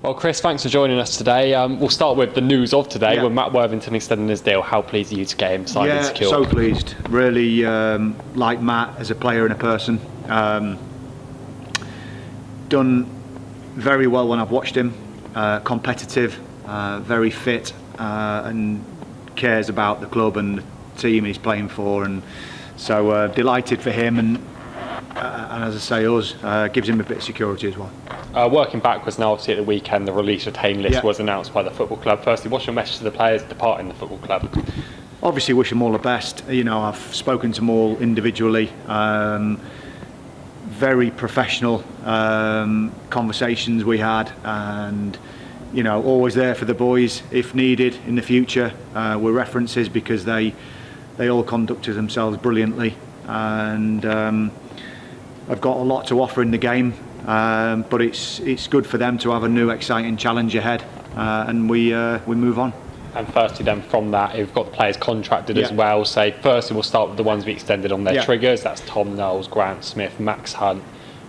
Well, Chris, thanks for joining us today. We'll start with the news of today. With Matt Worthington extending his deal, how pleased are you to get him signed and secured? So pleased. Really like Matt as a player and a person. Done very well when I've watched him. Competitive, very fit, and cares about the club and the team he's playing for. And so delighted for him. And as I say, us gives him a bit of security as well. Working backwards now, obviously at the weekend, the release retained list was announced by the football club. Firstly, what's your message to the players departing the football club? Obviously, wish them all the best. You know, I've spoken to them all individually. Very professional conversations we had, and you know, always there for the boys if needed in the future. We're references because they all conducted themselves brilliantly, and I've got a lot to offer in the game. But it's good for them to have a new exciting challenge ahead, and we move on. And firstly then from that, you've got the players contracted as well. So firstly we'll start with the ones we extended on their triggers. That's Tom Knowles, Grant Smith, Max Hunt,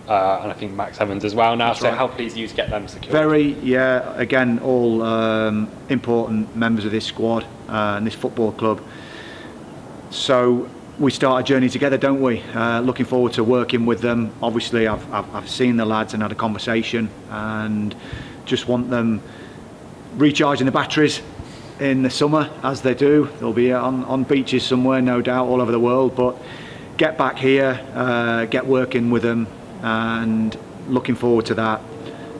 and I think Max Evans as well now. That's right. How pleased are you to get them secured? Very, again, all important members of this squad and this football club. So we start a journey together, don't we? Looking forward to working with them. Obviously, I've seen the lads and had a conversation, and just want them recharging the batteries in the summer as they do. They'll be on beaches somewhere, no doubt, all over the world. But get back here, get working with them, and looking forward to that.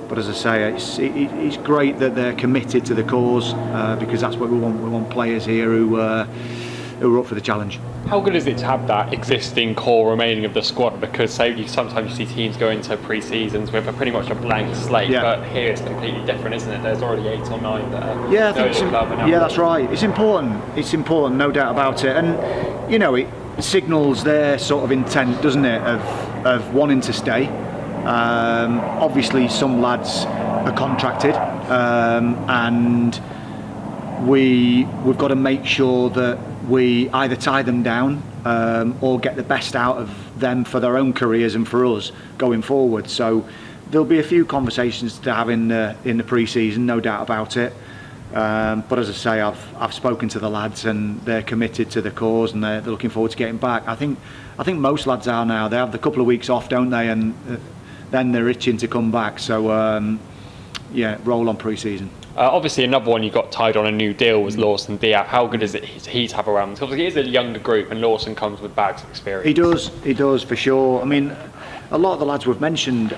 But as I say, it's great that they're committed to the cause, because that's what we want. We want players here who are up for the challenge. How good is it to have that existing core remaining of the squad? Because sometimes you see teams go into pre-seasons with pretty much a blank slate, but here it's completely different, isn't it? There's already 8 or 9 that are that's right. It's important, no doubt about it. And you know, it signals their sort of intent, doesn't it, of wanting to stay. Obviously some lads are contracted, and we've got to make sure that we either tie them down or get the best out of them for their own careers and for us going forward. So there'll be a few conversations to have in the pre-season, no doubt about it. But as I say, I've spoken to the lads and they're committed to the cause, and they're looking forward to getting back. I think most lads are now. They have the couple of weeks off, don't they? And then they're itching to come back. So roll on pre-season. Obviously, another one you got tied on a new deal was Lawson D'Ath. How good is it he to have around? Because obviously, it is a younger group, and Lawson comes with bags of experience. He does for sure. I mean, a lot of the lads we've mentioned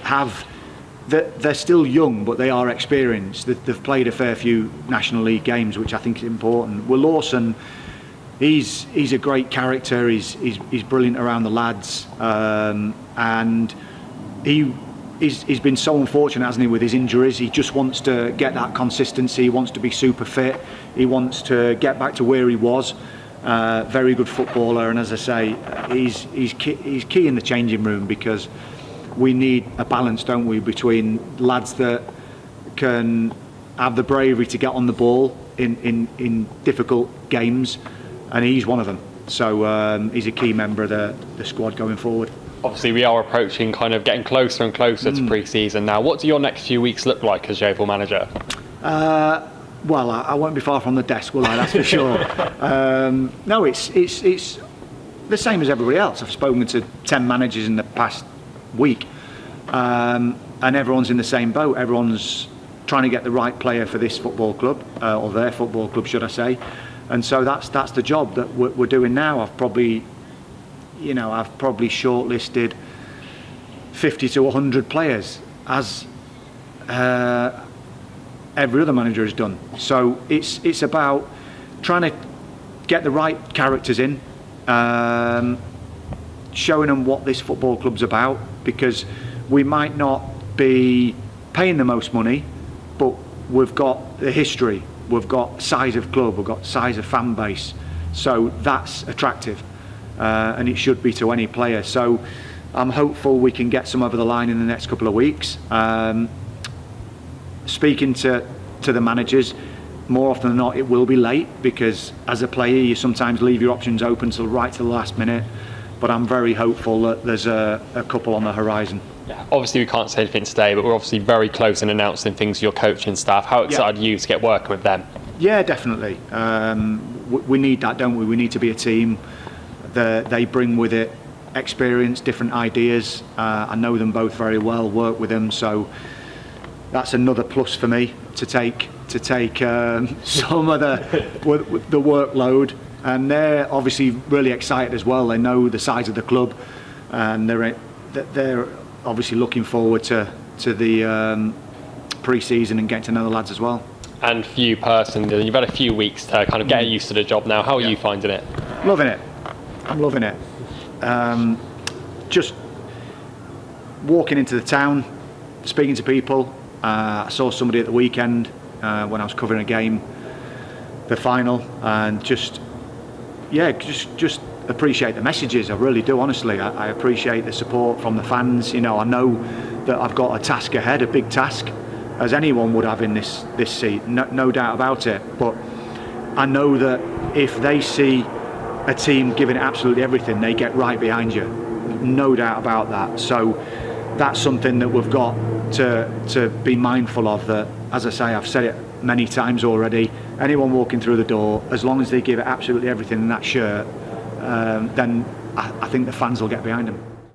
they're still young, but they are experienced. They've played a fair few National League games, which I think is important. Well, Lawson, he's a great character. He's brilliant around the lads, and he's been so unfortunate, hasn't he, with his injuries. He just wants to get that consistency. He wants to be super fit. He wants to get back to where he was. Very good footballer, and as I say, he's key in the changing room, because we need a balance, don't we, between lads that can have the bravery to get on the ball in difficult games, and he's one of them. So he's a key member of the squad going forward. Obviously, we are approaching kind of getting closer and closer to pre-season now. What do your next few weeks look like as Yeovil manager? Well, I won't be far from the desk, will I? That's for sure. No, it's the same as everybody else. I've spoken to 10 managers in the past week, and everyone's in the same boat. Everyone's trying to get the right player for this football club, or their football club, should I say. And so that's the job that we're doing now. I've probably shortlisted 50 to 100 players, as every other manager has done. So it's about trying to get the right characters in, showing them what this football club's about, because we might not be paying the most money, but we've got the history, we've got size of club, we've got size of fan base, so that's attractive, and it should be to any player. So I'm hopeful we can get some over the line in the next couple of weeks. Speaking to the managers, more often than not it will be late, because as a player you sometimes leave your options open till right to the last minute. But but I'm very hopeful that there's a couple on the horizon. Yeah, obviously we can't say anything today, but we're obviously very close in announcing things to your coaching staff. How excited are you to get working with them? Yeah, definitely. We need that, don't we? We need to be a team. They bring with it experience, different ideas. I know them both very well, work with them, so that's another plus for me to take some of the workload. And they're obviously really excited as well. They know the size of the club, and they're obviously looking forward to the pre-season and getting to know the lads as well. And for you personally, you've had a few weeks to kind of get used to the job now. How are you finding it? Loving it. I'm loving it. Just walking into the town, speaking to people. I saw somebody at the weekend when I was covering a game, the final, and just appreciate the messages. I really do, honestly. I appreciate the support from the fans. You know, I know that I've got a task ahead, a big task, as anyone would have in this seat, no doubt about it. But I know that if they see a team giving it absolutely everything, they get right behind you, no doubt about that. So that's something that we've got to be mindful of. That, as I say, I've said it many times already, anyone walking through the door, as long as they give it absolutely everything in that shirt, then I think the fans will get behind them.